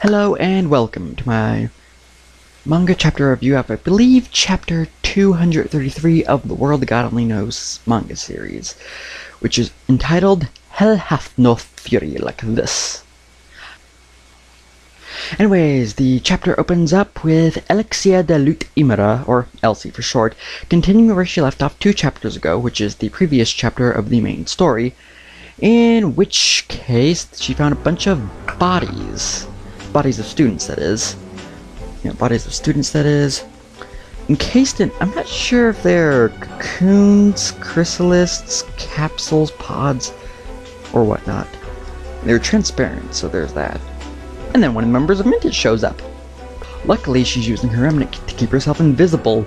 Hello and welcome to my manga chapter review of, I believe, chapter 233 of the World God Only Knows manga series, which is entitled Hell Hath No Fury Like This. Anyways, the chapter opens up with Alexia de Lut Imara, or Elsie for short, continuing where she left off 2 chapters ago, which is the previous chapter of the main story, in which case she found a bunch of bodies of students, that is. Encased in, I'm not sure if they're cocoons, chrysalists, capsules, pods, or whatnot. They're transparent, so there's that. And then one of the members of Mintage shows up. Luckily, she's using her remnant to keep herself invisible.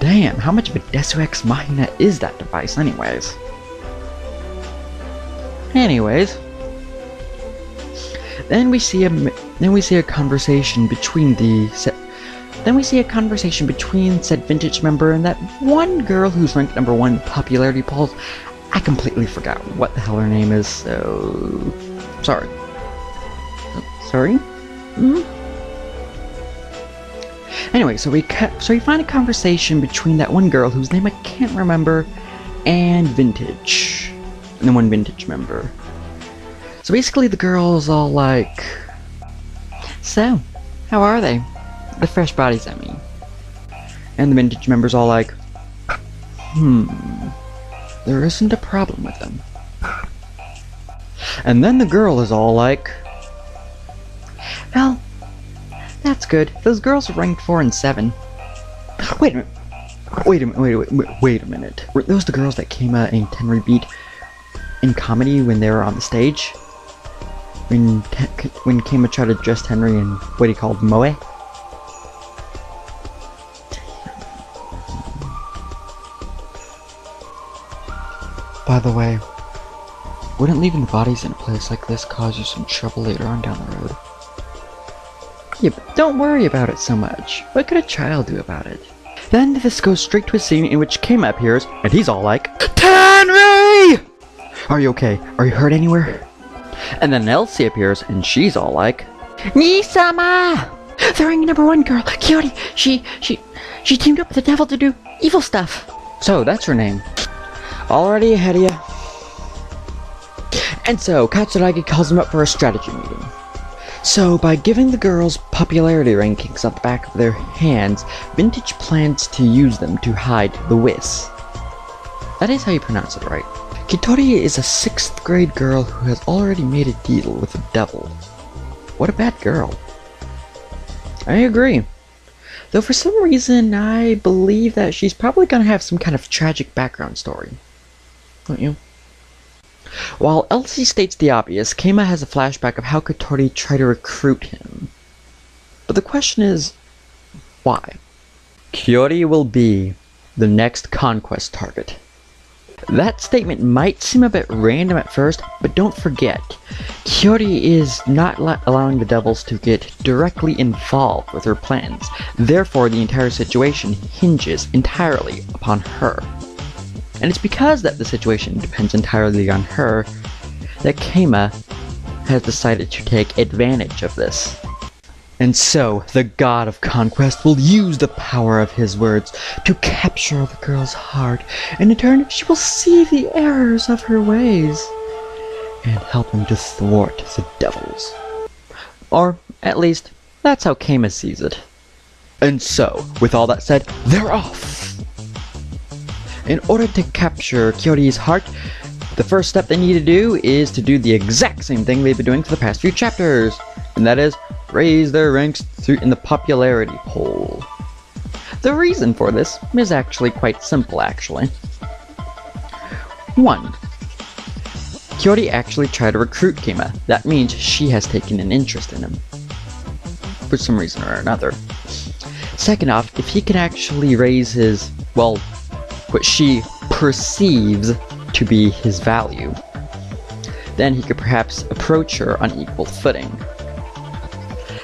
Damn, how much of a Deus Ex Machina is that device, anyways? Then we see a conversation between said Vintage member and that one girl who's ranked number 1 in popularity polls. I completely forgot what the hell her name is, so sorry. Anyway, so we find a conversation between that one girl whose name I can't remember and Vintage, and the one Vintage member. So basically the girl's all like, so, how are they? The fresh bodies, I mean. And the Vintage member's all like, there isn't a problem with them. And then the girl is all like, well, that's good. Those girls are ranked 4 and 7. Wait a minute. Were those the girls that came in Tenry beat in comedy when they were on the stage? When Kama tried to dress Henry in what he called moe? By the way, wouldn't leaving the bodies in a place like this cause you some trouble later on down the road? Yeah, but don't worry about it so much. What could a child do about it? Then this goes straight to a scene in which Kama appears, and he's all like, Henry! Are you okay? Are you hurt anywhere? And then Elsie appears, and she's all like, Nisama! The rank number 1 girl, Kyori, she teamed up with the devil to do evil stuff. So, that's her name. Already ahead of ya. And so, Katsuragi calls them up for a strategy meeting. So, by giving the girls popularity rankings on the back of their hands, Vintage plans to use them to hide the Whis. That is how you pronounce it, right? Kitori is a 6th grade girl who has already made a deal with the devil. What a bad girl. I agree. Though for some reason, I believe that she's probably gonna have some kind of tragic background story. Don't you? While Elsie states the obvious, Kama has a flashback of how Kitori tried to recruit him. But the question is, why? Kyori will be the next conquest target. That statement might seem a bit random at first, but don't forget, Kyori is not allowing the devils to get directly involved with her plans. Therefore, the entire situation hinges entirely upon her. And it's because that the situation depends entirely on her that Kama has decided to take advantage of this. And so, the god of conquest will use the power of his words to capture the girl's heart, and in turn, she will see the errors of her ways, and help him to thwart the devils. Or, at least, that's how Kama sees it. And so, with all that said, they're off! In order to capture Kyori's heart, the first step they need to do is to do the exact same thing they've been doing for the past few chapters, and that is raise their ranks in the popularity poll. The reason for this is actually quite simple, actually. 1. Kyori actually tried to recruit Kama. That means she has taken an interest in him, for some reason or another. Second off, if he can actually raise his, well, what she perceives to be his value, then he could perhaps approach her on equal footing.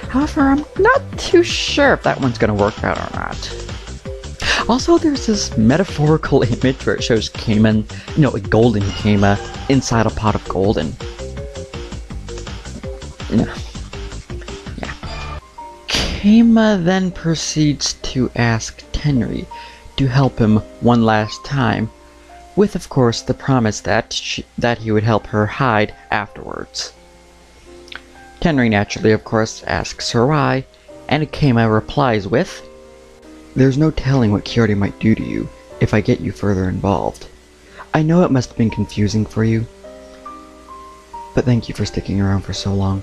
However, I'm not too sure if that one's gonna work out or not. Also, there's this metaphorical image where it shows Kama, a golden Kama, inside a pot of golden. Keima then proceeds to ask Tenri to help him one last time, with of course the promise that he would help her hide afterwards. Tenri naturally of course asks her why, and Keima replies with, "There's no telling what Kyoto might do to you if I get you further involved. I know it must have been confusing for you, but thank you for sticking around for so long.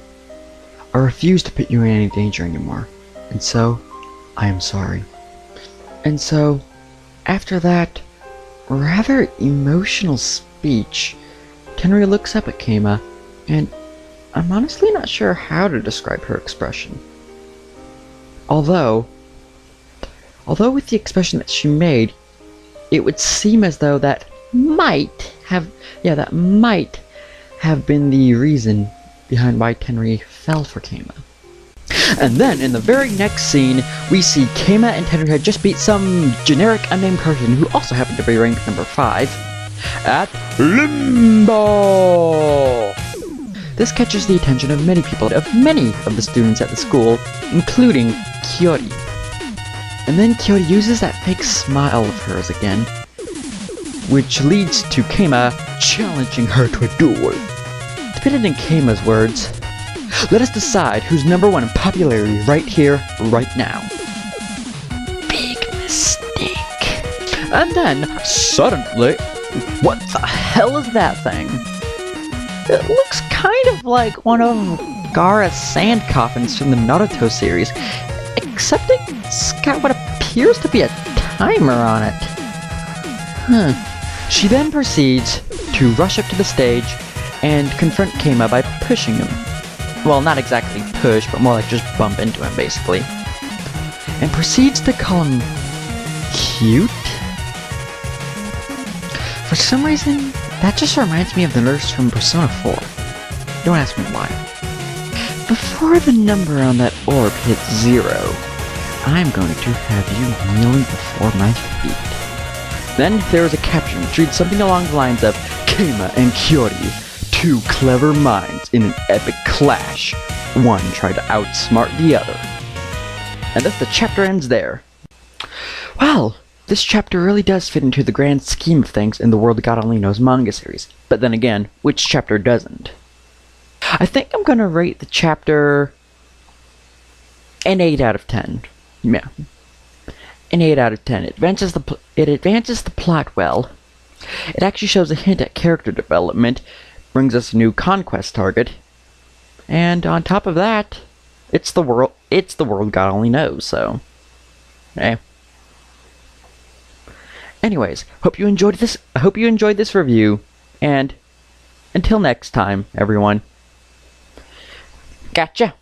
I refuse to put you in any danger anymore, and so, I am sorry." And so, after that rather emotional speech, Tenri looks up at Keima, and I'm honestly not sure how to describe her expression. Although with the expression that she made, it would seem as though that might have been the reason behind why Tenri fell for Keima. And then, in the very next scene, we see Keima and Tenri had just beat some generic unnamed person who also happened to be ranked number 5 at Limbo! This catches the attention of many of the students at the school, including Kyori. And then Kyori uses that fake smile of hers again, which leads to Keima challenging her to a duel. To put it in Keima's words, "Let us decide who's number 1 in popularity right here, right now." Big mistake. And then, suddenly, what the hell is that thing? It looks kind of like one of Gaara's sand coffins from the Naruto series, except it's got what appears to be a timer on it. She then proceeds to rush up to the stage and confront Keima by pushing him. Well, not exactly push, but more like just bump into him, basically. And proceeds to call him cute? For some reason, that just reminds me of the nurse from Persona 4. Don't ask me why. Before the number on that orb hits 0, I'm going to have you kneeling before my feet. Then there is a caption which reads something along the lines of, "Keima and Kyori, 2 clever minds in an epic clash. One tried to outsmart the other." And thus the chapter ends there. Well, this chapter really does fit into the grand scheme of things in the World God Only Knows manga series. But then again, which chapter doesn't? I think I'm gonna rate the chapter an 8 out of 10. Yeah. An 8 out of 10. It advances the plot well. It actually shows a hint at character development, brings us a new conquest target, and on top of that, it's the world God only knows, so anyways, hope you enjoyed this review, and until next time, everyone, gotcha.